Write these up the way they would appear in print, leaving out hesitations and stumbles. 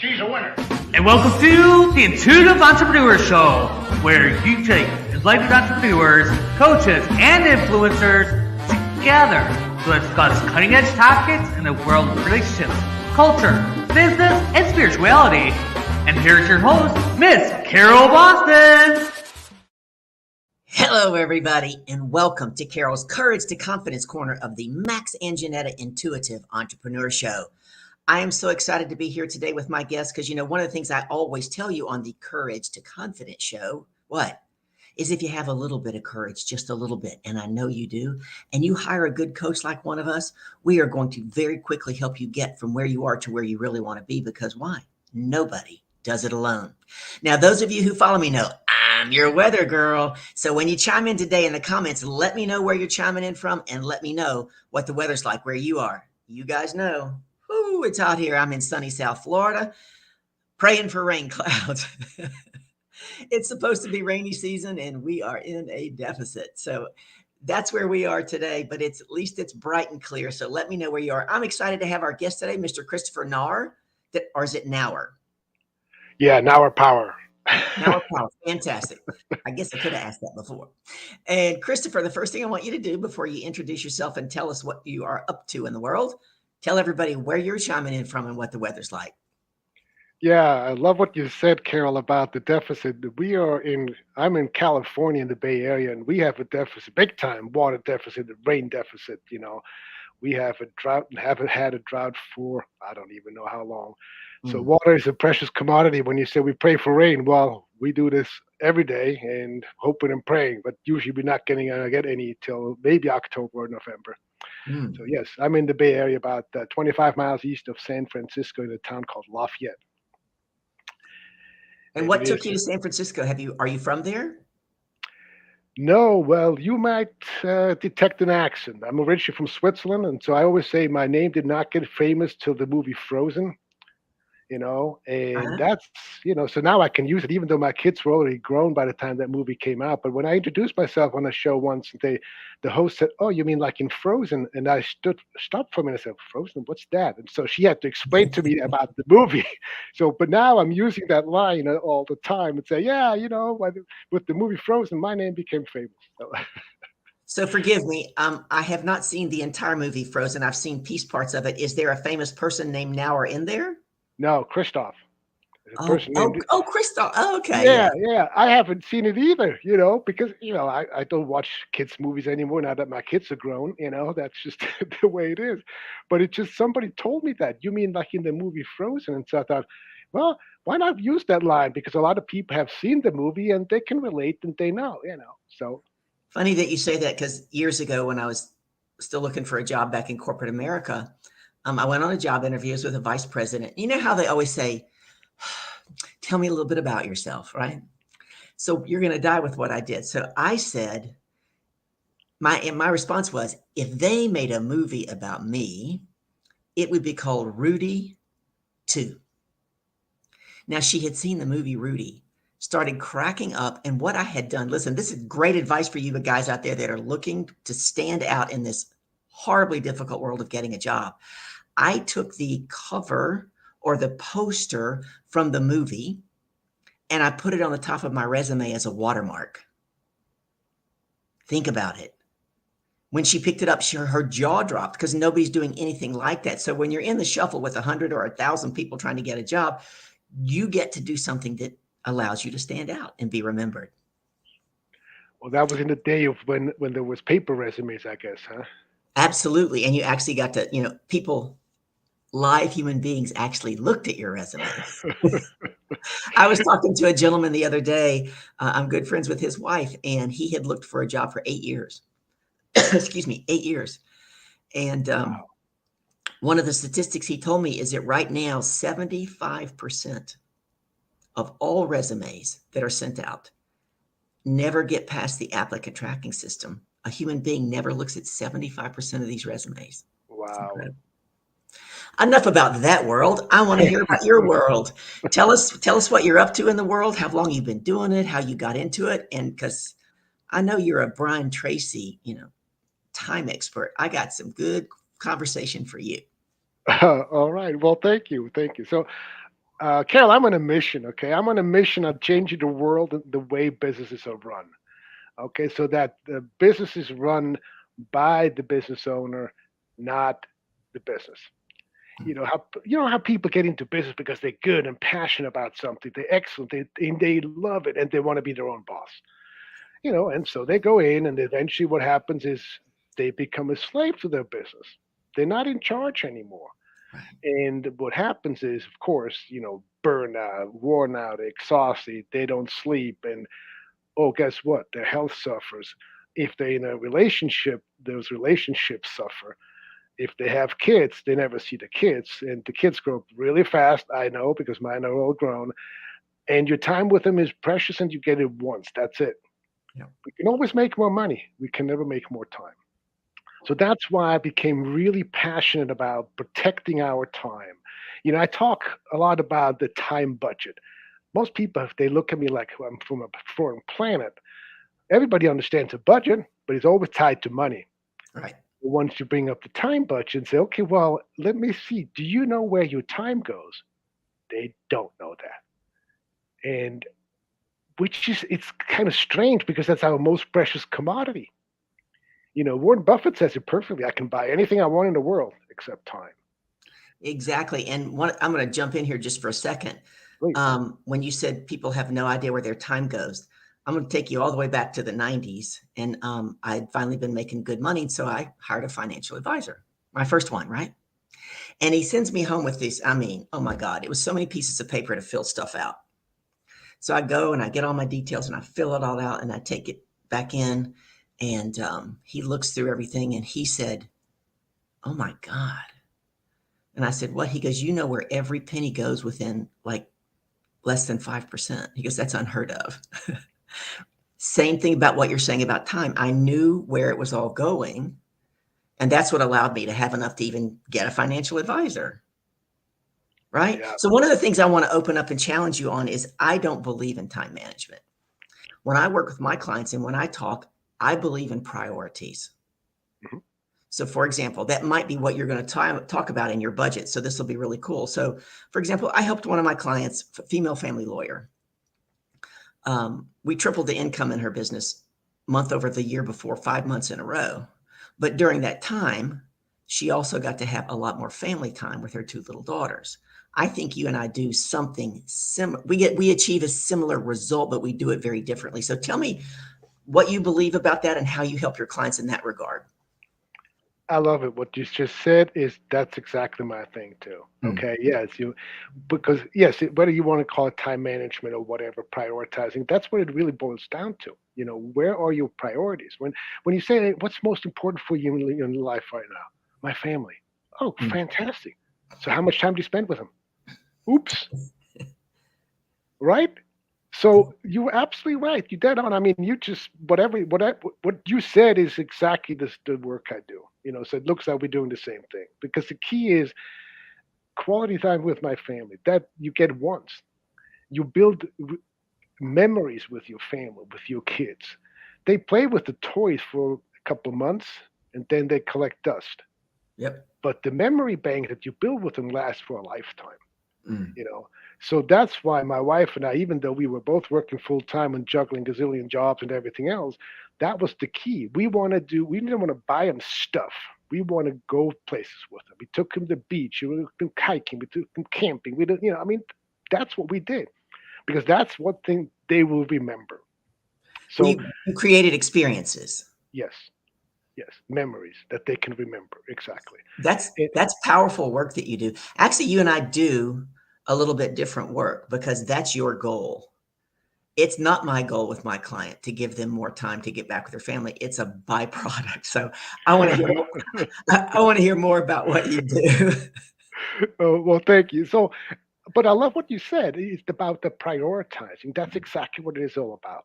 She's a winner. And welcome to the Intuitive Entrepreneur Show, where you take enlightened entrepreneurs, coaches, and influencers together to discuss cutting-edge topics in the world of relationships, culture, business, and spirituality. And here's your host, Miss Carol Boston. Hello, everybody, and welcome to Carol's Courage to Confidence corner of the Max Anjanetta Intuitive Entrepreneur Show. I am so excited to be here today with my guest because, one of the things I always tell you on the Courage to Confidence show, is if you have a little bit of courage, just a little bit, and I know you do, and you hire a good coach like one of us, we are going to very quickly help you get from where you are to where you really want to be, because why? Nobody does it alone. Now, those of you who follow me know I'm your weather girl. So when you chime in today in the comments, let me know where you're chiming in from and let me know what the weather's like where you are. You guys know. Ooh, it's hot here. I'm in sunny South Florida, praying for rain clouds. It's supposed to be rainy season and we are in a deficit. So that's where we are today, but at least it's bright and clear. So let me know where you are. I'm excited to have our guest today, Mr. Christoph Nauer, or is it Nauer? Yeah, Nauer Power. Nauer Power, fantastic. I guess I could have asked that before. And Christopher, the first thing I want you to do before you introduce yourself and tell us what you are up to in the world, tell everybody where you're chiming in from and what the weather's like. Yeah, I love what you said, Carol, about the deficit. I'm in California in the Bay Area, and we have a deficit, big time water deficit, a rain deficit. We have a drought and haven't had a drought for, I don't even know how long. So water is a precious commodity. When you say we pray for rain, well, we do this every day and hoping and praying, but usually we're not gonna get any till maybe October or November. So yes, I'm in the Bay Area, about 25 miles east of San Francisco, in a town called Lafayette. And what took you to San Francisco? Are you from there? No, well, you might detect an accent. I'm originally from Switzerland, and so I always say my name did not get famous till the movie Frozen. And that's, so now I can use it, even though my kids were already grown by the time that movie came out. But when I introduced myself on a show once, the host said, "Oh, you mean like in Frozen?" And I stopped for a minute and said, "Frozen, what's that?" And so she had to explain to me about the movie. But now I'm using that line all the time and say, "Yeah, with the movie Frozen, my name became famous." So forgive me, I have not seen the entire movie Frozen. I've seen piece parts of it. Is there a famous person named Nauer in there? No, Christoph. Christoph. Oh, okay. Yeah. I haven't seen it either, because, I don't watch kids' movies anymore now that my kids are grown, that's just the way it is. But it just, somebody told me that. You mean like in the movie Frozen? And so I thought, well, why not use that line? Because a lot of people have seen the movie and they can relate and they know, so. Funny that you say that, because years ago when I was still looking for a job back in corporate America, I went on a job interviews with a vice president. You know how they always say, tell me a little bit about yourself, right? So you're going to die with what I did. So I said, my response was, if they made a movie about me, it would be called Rudy 2. Now, she had seen the movie Rudy, started cracking up, and what I had done, listen, this is great advice for you guys out there that are looking to stand out in this horribly difficult world of getting a job. I took the cover or the poster from the movie and I put it on the top of my resume as a watermark. Think about it. When she picked it up, her jaw dropped, because nobody's doing anything like that. So when you're in the shuffle with 100 or 1,000 people trying to get a job, you get to do something that allows you to stand out and be remembered. Well, that was in the day of when there was paper resumes, I guess, huh? Absolutely. And you actually got to, live human beings actually looked at your resume. I was talking to a gentleman the other day. I'm good friends with his wife, and he had looked for a job for 8 years. Excuse me, 8 years. And one of the statistics he told me is that right now, 75% of all resumes that are sent out never get past the applicant tracking system. A human being never looks at 75% of these resumes. Wow. Enough about that world. I want to hear about your world. Tell us what you're up to in the world, how long you've been doing it, how you got into it. And because I know you're a Brian Tracy, time expert, I got some good conversation for you. All right. Well, thank you. So Carol, I'm on a mission. Okay, I'm on a mission of changing the world and the way businesses are run. Okay, so that the business is run by the business owner, not the business. You know how people get into business because they're good and passionate about something. They're excellent. They love it and they want to be their own boss. And so they go in, and eventually what happens is they become a slave to their business. They're not in charge anymore. Right. And what happens is, of course, burnout, worn out, exhausted. They don't sleep, and oh, guess what? Their health suffers. If they're in a relationship, those relationships suffer. If they have kids, they never see the kids, and the kids grow up really fast. I know because mine are all grown. And your time with them is precious, and you get it once. That's it. Yeah. We can always make more money. We can never make more time. So that's why I became really passionate about protecting our time. I talk a lot about the time budget. Most people, if they look at me like I'm from a foreign planet, everybody understands a budget, but it's always tied to money. Right. Once you bring up the time budget and say, okay, well, let me see, do you know where your time goes? They don't know that. And which is, it's kind of strange because that's our most precious commodity. Warren Buffett says it perfectly. I can buy anything I want in the world except time. Exactly. And I'm going to jump in here just for a second. Please. When you said people have no idea where their time goes, I'm going to take you all the way back to the 90s. And I'd finally been making good money. So I hired a financial advisor, my first one, right? And he sends me home with this. I mean, oh my God, it was so many pieces of paper to fill stuff out. So I go and I get all my details and I fill it all out and I take it back in. And he looks through everything and he said, oh my God. And I said, what? He goes, you know where every penny goes within like less than 5%. He goes, that's unheard of. Same thing about what you're saying about time. I knew where it was all going. And that's what allowed me to have enough to even get a financial advisor. Right. Yeah. So one of the things I want to open up and challenge you on is I don't believe in time management. When I work with my clients and when I talk, I believe in priorities. Mhm. So, for example, that might be what you're going to talk about in your budget. So this will be really cool. So, for example, I helped one of my clients, female family lawyer. We tripled the income in her business month over the year before, 5 months in a row. But during that time, she also got to have a lot more family time with her two little daughters. I think you and I do something similar. We achieve a similar result, but we do it very differently. So tell me what you believe about that and how you help your clients in that regard. I love it. What you just said is that's exactly my thing too. Mm. Okay. Yes. Because yes, whether you want to call it time management or whatever, prioritizing, that's what it really boils down to. Where are your priorities? When you say, "Hey, what's most important for you in life right now?" My family. Oh, Mm. fantastic. So how much time do you spend with them? Oops. Right? So you were absolutely right. You dead on. I mean, you just what you said is exactly the work I do. So it looks like we're doing the same thing because the key is quality time with my family. That you get once. You build memories with your family, with your kids. They play with the toys for a couple of months and then they collect dust. Yep. But the memory bank that you build with them lasts for a lifetime. Mm. you know so that's why my wife and I, even though we were both working full time and juggling gazillion jobs and everything else, that was the key. We didn't want to buy them stuff. We want to go places with them. We took them to the beach, we took them hiking, we took them camping. We did, I mean, that's what we did because that's what thing they will remember. So You created experiences. yes, yes, memories that they can remember exactly. That's It, that's powerful work that you do. Actually, you and I do a little bit different work because that's your goal. It's not my goal with my client to give them more time to get back with their family. It's a byproduct. So I want to hear more, I want to hear more about what you do. oh, well, thank you. But I love what you said. It's about the prioritizing. That's exactly what it is all about.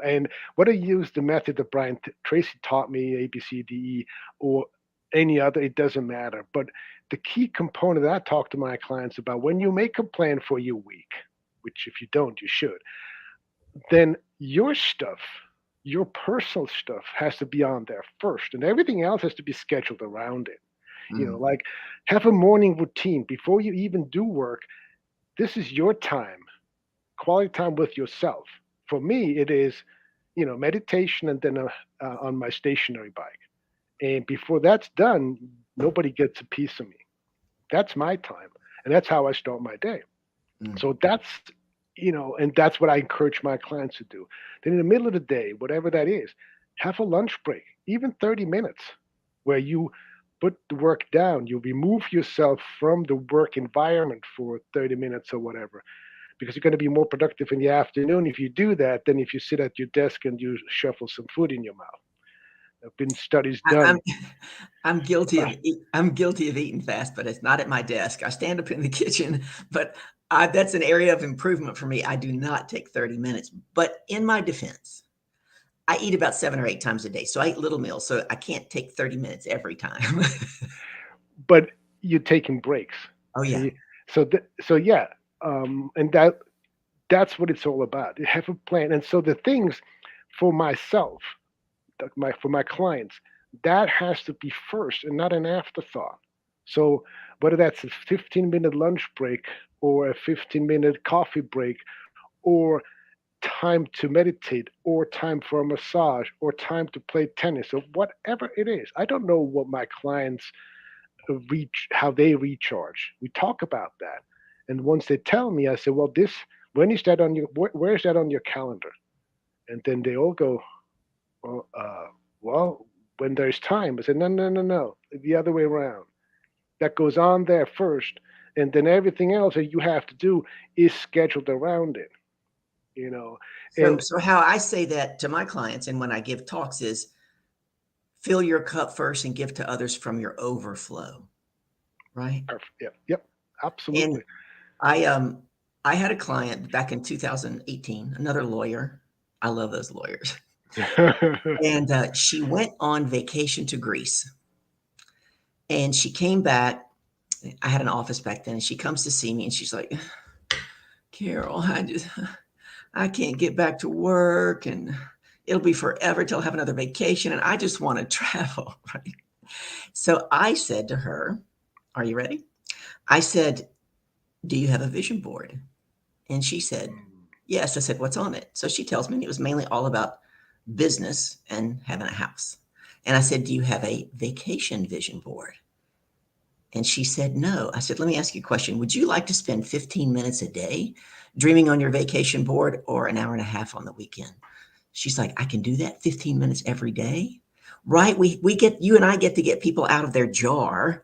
And whether you use the method that Brian Tracy taught me, A, B, C, D, E, or any other, it doesn't matter. But the key component that I talk to my clients about when you make a plan for your week, which if you don't, you should, then your stuff, your personal stuff has to be on there first, and everything else has to be scheduled around it. Mm. Like have a morning routine before you even do work. this is your time, quality time with yourself. For me, it is, meditation and then on my stationary bike. And before that's done, nobody gets a piece of me. That's my time. And that's how I start my day. Mm. So that's, and that's what I encourage my clients to do. Then in the middle of the day, whatever that is, have a lunch break, even 30 minutes, where you put the work down. You remove yourself from the work environment for 30 minutes or whatever, because you're going to be more productive in the afternoon if you do that than if you sit at your desk and you shuffle some food in your mouth. There have been studies I, I'm done. I'm guilty of eating fast, but it's not at my desk. I stand up in the kitchen, but that's an area of improvement for me. I do not take 30 minutes. But in my defense, I eat about 7 or 8 times a day. So I eat little meals. So I can't take 30 minutes every time. But you're taking breaks. Oh, yeah. See, so yeah, and that's what it's all about. You have a plan, and so the things for myself, for my clients, that has to be first and not an afterthought. So whether that's a 15-minute lunch break or a 15-minute coffee break or time to meditate or time for a massage or time to play tennis or whatever it is. I don't know what my clients how they recharge. We talk about that. And once they tell me, I say, well, when is that on where is that on your calendar? And then they all go, well, well, when there's time. I said, no, no, no, no, the other way around. That goes on there first, and then everything else that you have to do is scheduled around it. You know, and So how I say that to my clients and when I give talks is fill your cup first and give to others from your overflow, right? yep, yep, And absolutely. I um I had a client back in 2018, another lawyer. I love those lawyers. And she went on vacation to Greece. And she came back. I had an office back then, and she comes to see me, and she's like, "Carol, I can't get back to work, and it'll be forever till I have another vacation, and I just want to travel." Right? So I said to her, "Are you ready?" I said, "Do you have a vision board?" And she said, "Yes." I said, "What's on it?" So she tells me, and it was mainly all about business and having a house. And I said, "Do you have a vacation vision board?" And she said, "No." I said, "Let me ask you a question. Would you like to spend 15 minutes a day dreaming on your vacation board or an hour and a half on the weekend?" She's like, "I can do that 15 minutes every day." Right? You and I get to get people out of their jar,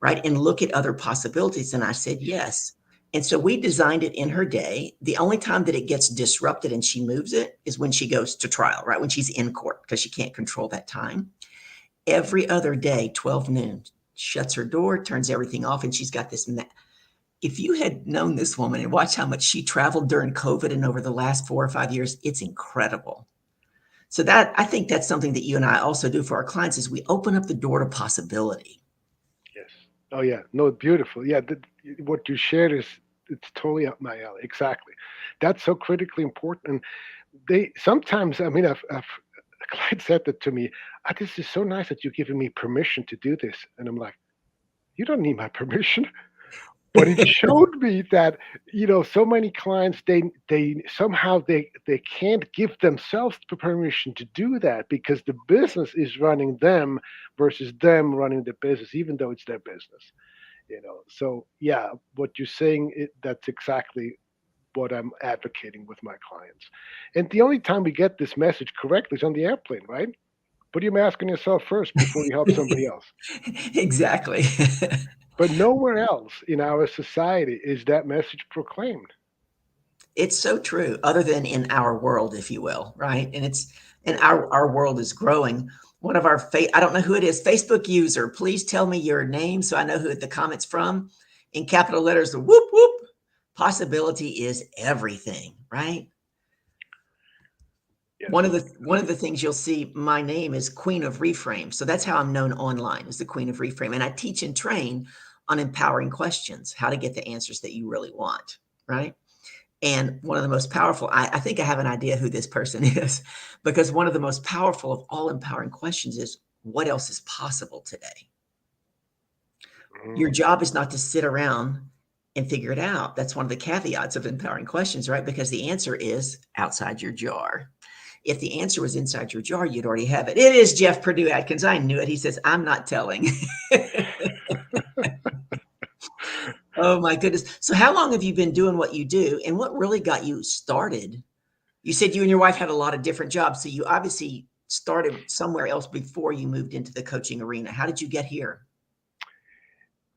right? And look at other possibilities. And I said, "Yes." And so we designed it in her day. The only time that it gets disrupted and she moves it is when she goes to trial, right? When she's in court because she can't control that time. Every other day, 12 noon, shuts her door, turns everything off, and she's got this. If you had known this woman and watched how much she traveled during COVID and over the last 4 or 5 years, it's incredible. So that I think that's something that you and I also do for our clients is we open up the door to possibility. Yes. Oh yeah. No, beautiful. Yeah. What you shared is it's totally up my alley. Exactly. That's so critically important. And they sometimes, I mean, I've a client said that to me. This is so nice that you're giving me permission to do this, and I'm like, you don't need my permission. But it showed me that so many clients they somehow they can't give themselves the permission to do that because the business is running them versus them running the business, even though it's their business. So yeah, what you're saying, that's exactly what I'm advocating with my clients. And the only time we get this message correctly is on the airplane, right? Put your mask on yourself first before you help somebody else. Exactly. But nowhere else in our society is that message proclaimed. It's so true, other than in our world, if you will, right? And Yes. our world is growing. One of our I don't know who it is, Facebook user, please tell me your name so I know who the comment's from. In capital letters, the whoop whoop. Possibility is everything, right? Yes. One of the things you'll see, my name is Queen of Reframe. So that's how I'm known online, as the Queen of Reframe. And I teach and train on empowering questions, how to get the answers that you really want, right? And one of the most powerful, I think I have an idea who this person is, because one of the most powerful of all empowering questions is what else is possible today? Your Mhm. job is not to sit around and figure it out. That's one of the caveats of empowering questions, right? Because the answer is outside your jar. If the answer was inside your jar, you'd already have it. It is Jeff Purdue Atkins. I knew it. He says, I'm not telling. Oh my goodness. So how long have you been doing what you do, and what really got you started? You said you and your wife had a lot of different jobs, so you obviously started somewhere else before you moved into the coaching arena. How did you get here?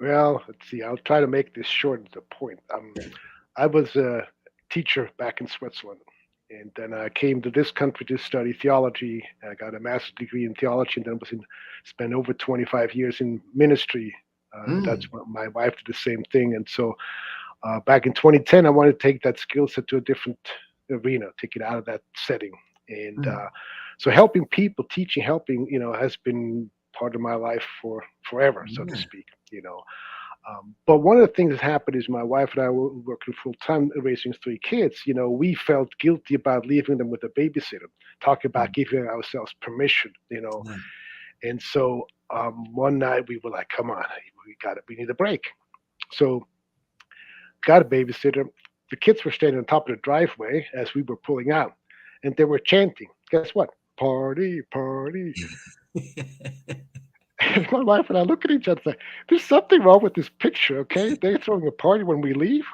Well, let's see. I'll try to make this short to the point. I was a teacher back in Switzerland, and then I came to this country to study theology. I got a master's degree in theology, and then spent over 25 years in ministry. That's Mm, what my wife did the same thing, and so back in 2010, I wanted to take that skill set to a different arena, take it out of that setting, and mm, so helping people, teaching, helping, has been part of my life for forever, so to yeah. speak. But one of the things that happened is my wife and I were working full time raising three kids. We felt guilty about leaving them with a babysitter, talking about Mm, giving ourselves permission, yeah. And so one night we were like, come on, we need a break. So got a babysitter. The kids were standing on top of the driveway as we were pulling out, and they were chanting. Guess what? Party, party. And my wife and I look at each other and say, there's something wrong with this picture, okay? They're throwing a party when we leave.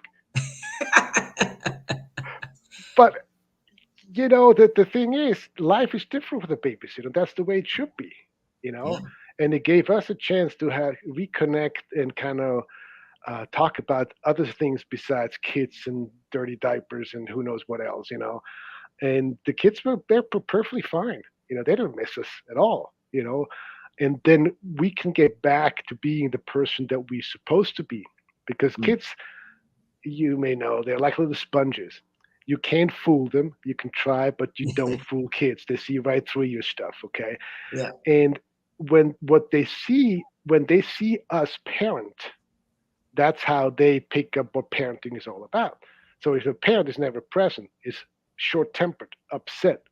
But, the thing is, life is different with a babysitter. That's the way it should be, you Yeah. know? And it gave us a chance to reconnect and kind of talk about other things besides kids and dirty diapers and who knows what else. And the kids they're perfectly fine. They don't miss us at all. And then we can get back to being the person that we're supposed to be, because Mm, kids, you may know, they're like little sponges. You can't fool them. You can try, but you don't fool kids. They see right through your stuff. Okay. yeah. And when they see us parent, that's how they pick up what parenting is all about. So if a parent is never present, is short tempered, upset,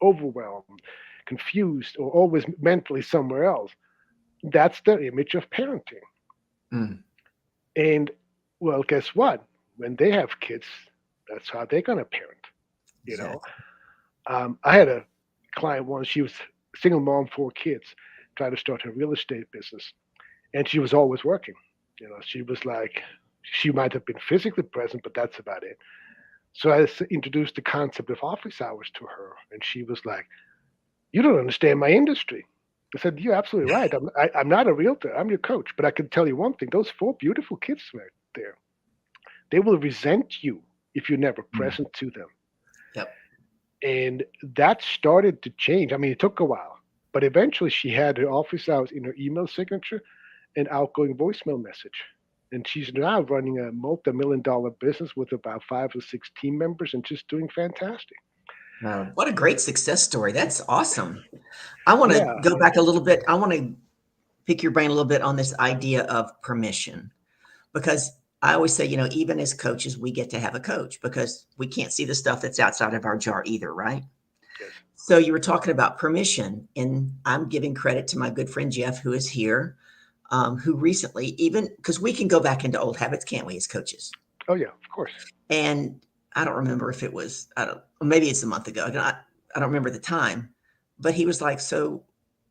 overwhelmed, confused, or always mentally somewhere else, that's the image of parenting. Mm, And well, guess what? When they have kids, that's how they're going to parent. You know, exactly. I had a client once. She was a single mom, four kids, trying to start her real estate business, and she was always working. She was like, she might have been physically present, but that's about it. So I introduced the concept of office hours to her, and she was like, "You don't understand my industry." I said, "You're absolutely right. I'm not a realtor. I'm your coach, but I can tell you one thing: those four beautiful kids right there, they will resent you if you're never Mm, present to them." yep. And that started to change. I mean, it took a while, but eventually she had her office hours in her email signature and outgoing voicemail message. And she's now running a multi-million-dollar business with about 5 or 6 team members and just doing fantastic. Wow. What a great success story. That's awesome. I want to Yeah. go back a little bit. I want to pick your brain a little bit on this idea of permission, because I always say, even as coaches, we get to have a coach because we can't see the stuff that's outside of our jar either, right? Yes. So you were talking about permission, and I'm giving credit to my good friend Jeff, who is here, who recently, even because we can go back into old habits, can't we, as coaches? Oh yeah. Of course. And I don't remember if it was, I don't, maybe it's a month ago. I don't remember the time, but he was like, so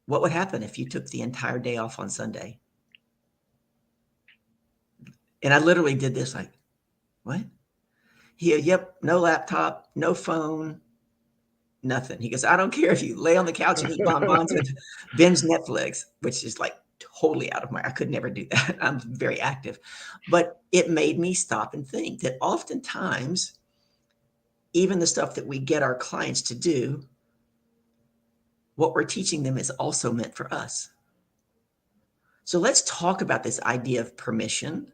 what would happen if you took the entire day off on Sunday? And I literally did this like, what? Yep, no laptop, no phone, nothing. He goes, I don't care if you lay on the couch and eat bonbons and binge Netflix, which is like totally out of I could never do that. I'm very active. But it made me stop and think that oftentimes, even the stuff that we get our clients to do, what we're teaching them is also meant for us. So let's talk about this idea of permission.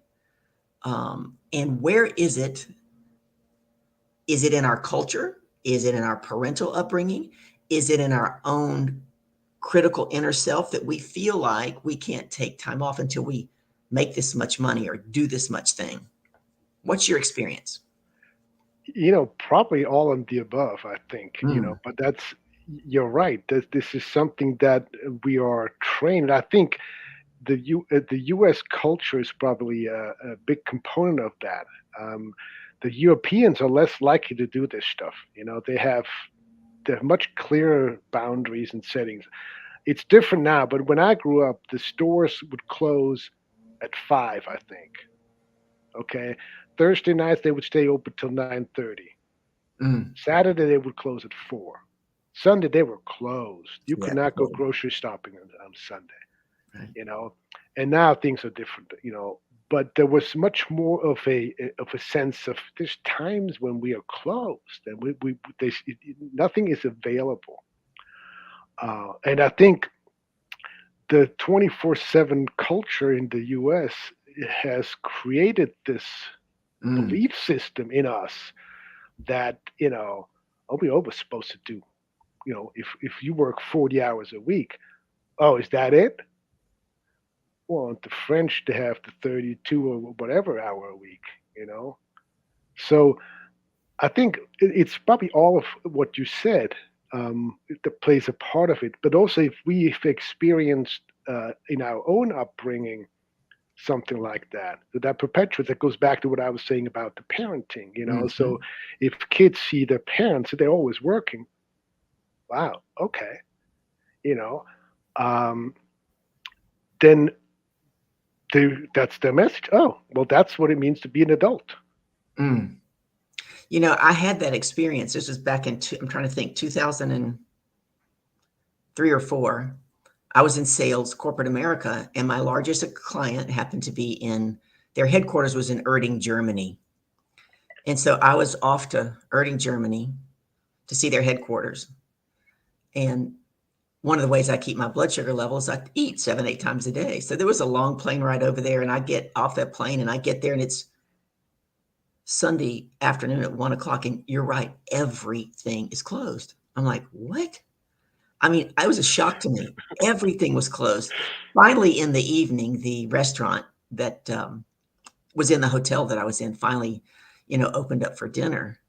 And where is it? Is it in our culture? Is it in our parental upbringing? Is it in our own critical inner self that we feel like we can't take time off until we make this much money or do this much thing? What's your experience? Probably all of the above, I think. Mm, But you're right. This is something that we are trained. I think the U.S. culture is probably a big component of that. Um, the Europeans are less likely to do this stuff. They have much clearer boundaries and settings. It's different now, but when I grew up, the stores would close at 5, I think. Okay, Thursday nights they would stay open till 9:30. Mm, Saturday they would close at 4. Sunday they were closed. You could yeah. not go Totally. grocery shopping on Sunday. Right. You know, and now things are different. But there was much more of a sense of there's times when we are closed and nothing is available. And I think the 24/7 culture in the US has created this Mm, belief system in us that, oh, we always supposed to do, if you work 40 hours a week, oh, is that it? Well, the French, they have the 32 or whatever hour a week, you know? So I think it's probably all of what you said that plays a part of it. But also, if we've experienced in our own upbringing something like that, that perpetuates, that goes back to what I was saying about the parenting, hmm. So if kids see their parents, they're always working. Wow, okay, you know, um, then that's their message. Oh, well, that's what it means to be an adult. Mm. I had that experience. This was back I'm trying to think, 2003 or four. I was in sales, corporate America, and my largest client happened to be their headquarters was in Erding, Germany. And so I was off to Erding, Germany to see their headquarters. And one of the ways I keep my blood sugar levels, I eat 7, 8 times a day. So there was a long plane ride over there, and I get off that plane and I get there, and it's Sunday afternoon at 1 o'clock. And you're right, everything is closed. I'm like, what? I mean, it was a shock to me. Everything was closed. Finally, in the evening, the restaurant that was in the hotel that I was in finally, opened up for dinner.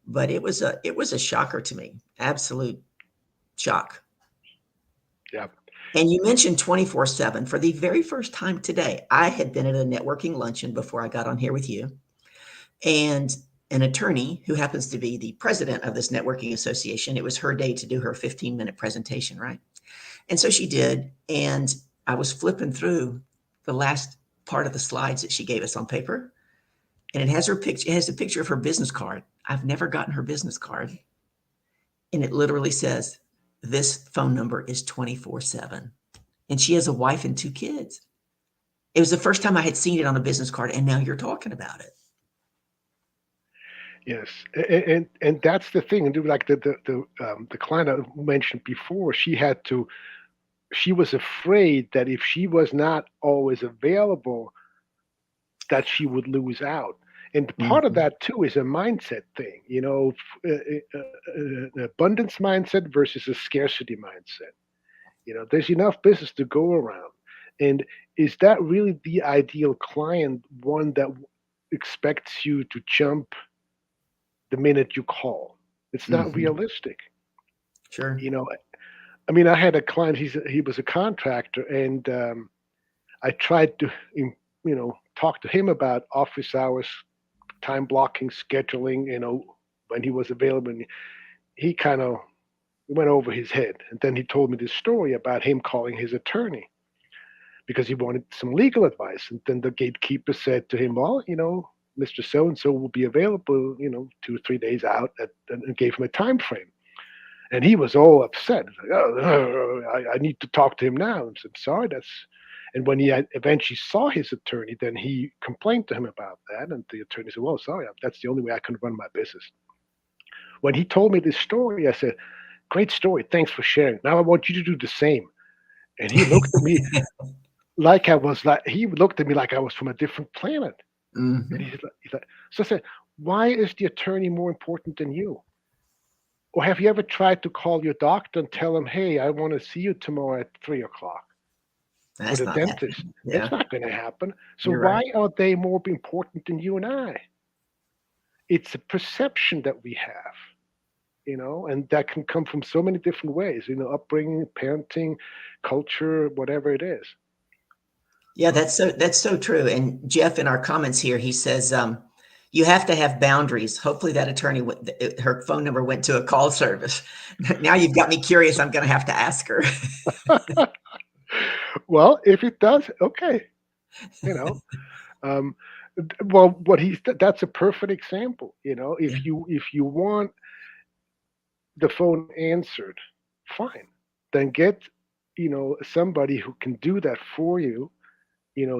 But it was a shocker to me. Absolute shock. Yeah. And you mentioned 24/7. For the very first time today, I had been at a networking luncheon before I got on here with you, and an attorney who happens to be the president of this networking association, it was her day to do her 15-minute presentation, right? And so she did, and I was flipping through the last part of the slides that she gave us on paper, and it has a picture of her business card. I've never gotten her business card, and it literally says, "This phone number is 24/7." And she has a wife and 2 kids. It was the first time I had seen it on a business card, and now you're talking about it. Yes, and that's the thing. And like the client I mentioned before, she was afraid that if she was not always available, that she would lose out. And part of Mhm. that too is a mindset thing, an abundance mindset versus a scarcity mindset. There's enough business to go around, and is that really the ideal client? One that expects you to jump the minute you call. It's not Mhm. realistic. Sure. You know, I mean, I had a client. He was a contractor, and I tried to, talk to him about office hours, time blocking, scheduling. When he was available. And he kind of went over his head, and then he told me this story about him calling his attorney because he wanted some legal advice. And then the gatekeeper said to him, "Well, Mr. So and so will be available, 2 or 3 days out," and gave him a time frame. And he was all upset. He's like, "Oh, I need to talk to him now." I said, "Sorry, that's." And when he eventually saw his attorney, then he complained to him about that. And the attorney said, "Well, sorry, that's the only way I can run my business." When he told me this story, I said, "Great story. Thanks for sharing. Now I want you to do the same." And he looked at me he looked at me like I was from a different planet. And Mhm. he's like, so I said, "Why is the attorney more important than you? Or have you ever tried to call your doctor and tell him, 'Hey, I want to see you tomorrow at 3 o'clock,' or That's the not dentist?" happening. It's Yeah, not going to happen. So you're why right. are they more important than you and I? It's a perception that we have, and that can come from so many different ways, upbringing, parenting, culture, whatever it is. Yeah, that's so true. And Jeff, in our comments here, he says you have to have boundaries. Hopefully, that attorney, her phone number went to a call service. Now you've got me curious. I'm going to have to ask her. Well, if it does, okay, you know. Um, well, that's a perfect example. Yeah, If you want the phone answered, fine. Then get somebody who can do that for you.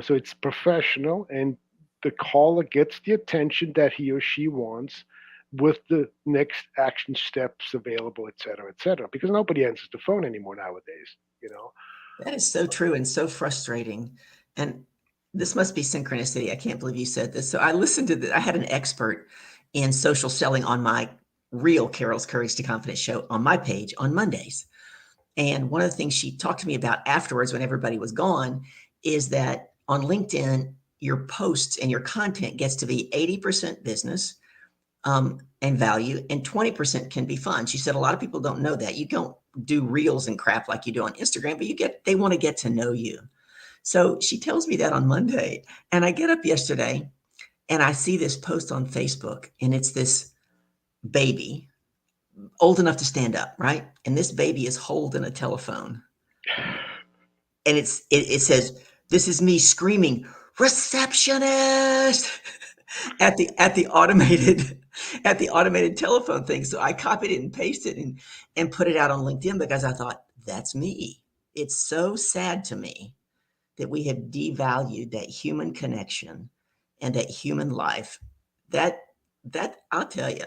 So it's professional, and the caller gets the attention that he or she wants, with the next action steps available, et cetera, et cetera. Because nobody answers the phone anymore nowadays. You know. that is so true and so frustrating. And this must be synchronicity. I can't believe you said this. So I listened to I had an expert in social selling on my real Carol's Courage to Confidence show on my page on Mondays. And one of the things she talked to me about afterwards when everybody was gone is that on LinkedIn, your posts and your content gets to be 80% business and value, and 20% can be fun. She said a lot of people don't know that. You don't do reels and crap like you do on Instagram, but they want to get to know you. So she tells me that on Monday. And I get up yesterday and I see this post on Facebook, and it's this baby old enough to stand up, right? And this baby is holding a telephone, and it says, "This is me screaming, receptionist," at the automated at the automated telephone thing. So I copied it and pasted it and put it out on LinkedIn because I thought, that's me. It's so sad to me that we have devalued that human connection and that human life. That that I'll tell you,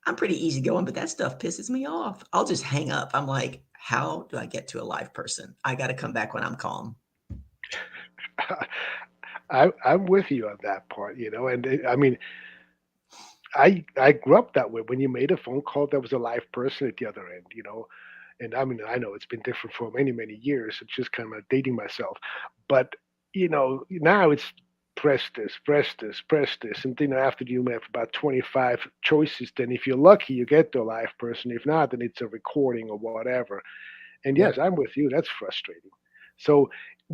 I'm pretty easygoing, but that stuff pisses me off. I'll just hang up. I'm like, how do I get to a live person? I got to come back when I'm calm. I'm with you on that part. And I mean, I grew up that way. When you made a phone call, there was a live person at the other end. And I mean, I know it's been different for many, many years. It's just kind of dating myself. But, now it's press this, press this, press this. And, after you have about 25 choices, then if you're lucky, you get the live person. If not, then it's a recording or whatever. And yes, Yep. I'm with you. That's frustrating. So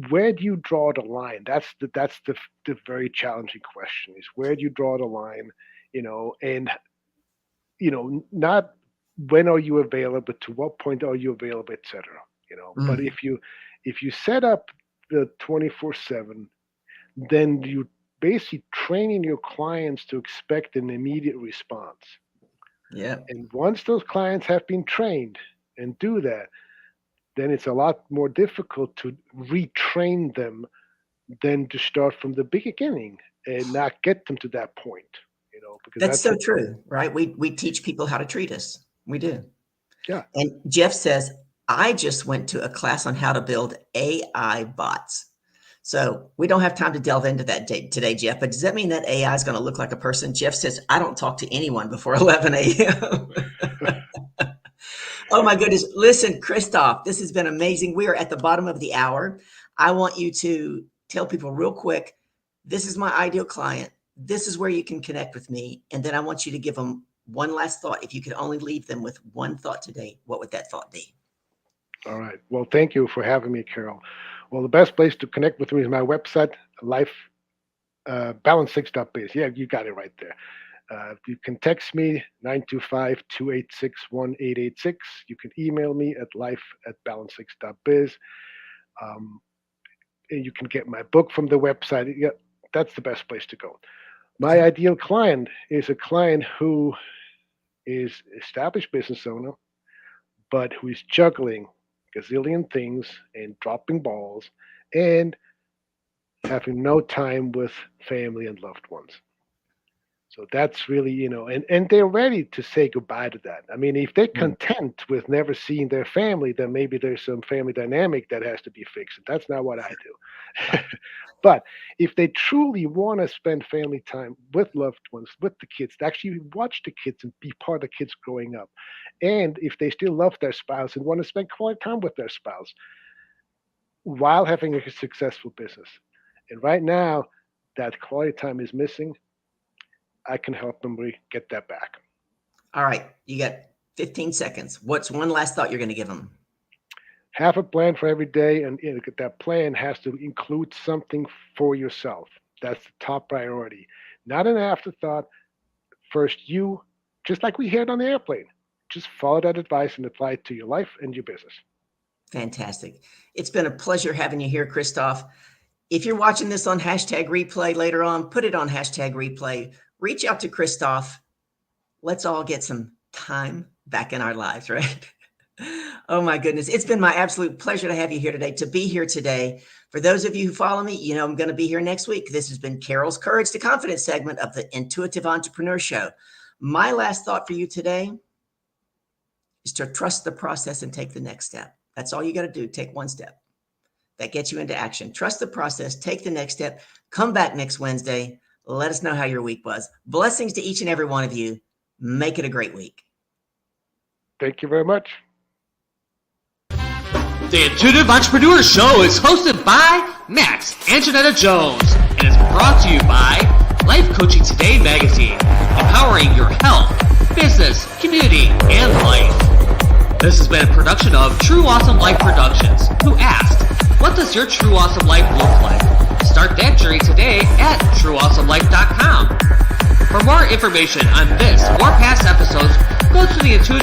where do you draw the line? That's the very challenging question, is where do you draw the line? And not when are you available, to what point are you available, etc. But Mm. if you set up the 24/7, then you basically training your clients to expect an immediate response. Yep. And once those clients have been trained and do that, then it's a lot more difficult to retrain them than to start from the beginning and not get them to that point. Because That's that's so a true, right? We teach people how to treat us. We do. yeah. And Jeff says, I just went to a class on how to build AI bots. So we don't have time to delve into that today, Jeff. But does that mean that AI is going to look like a person? Jeff says, I don't talk to anyone before 11 a.m. Oh my goodness. Listen, Christoph, this has been amazing. We are at the bottom of the hour. I want you to tell people real quick, this is my ideal client. This is where you can connect with me. And then I want you to give them one last thought. If you could only leave them with one thought today, what would that thought be? All right. Well, thank you for having me, Carol. Well, the best place to connect with me is my website, life balance6.biz. Yeah, you got it right there. You can text me 925-286-1886. You can email me at life@balance6.biz. Um, and you can get my book from the website. Yeah, that's the best place to go. My Okay. ideal client is a client who is established business owner, but who is juggling gazillion things and dropping balls and having no time with family and loved ones. So that's really, and they're ready to say goodbye to that. I mean, if they're Mm. content with never seeing their family, then maybe there's some family dynamic that has to be fixed. That's not what I do. Right. But if they truly want to spend family time with loved ones, with the kids, to actually watch the kids and be part of the kids growing up, and if they still love their spouse and want to spend quality time with their spouse while having a successful business, and right now that quality time is missing, I can help them get that back. All right. You got 15 seconds. What's one last thought you're going to give them? Have a plan for every day, and that plan has to include something for yourself. That's the top priority. Not an afterthought. First, you, just like we heard on the airplane, just follow that advice and apply it to your life and your business. Fantastic. It's been a pleasure having you here, Christoph. If you're watching this on hashtag replay later on, put it on hashtag replay. Reach out to Christoph. Let's all get some time back in our lives, right? Oh my goodness. It's been my absolute pleasure to have you here today, to be here today. For those of you who follow me, you know I'm going to be here next week. This has been Carol's Courage to Confidence segment of the Intuitive Entrepreneur Show. My last thought for you today is to trust the process and take the next step. That's all you got to do. Take one step. That gets you into action. Trust the process. Take the next step. Come back next Wednesday. Let us know how your week was. Blessings to each and every one of you. Make it a great week. Thank you very much. The Intuitive Entrepreneur Show is hosted by Max and Janetta Jones and is brought to you by Life Coaching Today magazine, empowering your health, business, community, and life. This has been a production of True Awesome Life Productions, who asked, what does your true awesome life look like? Start that journey today at trueawesomelife.com. For more information on this or past episodes, go to the Intuitive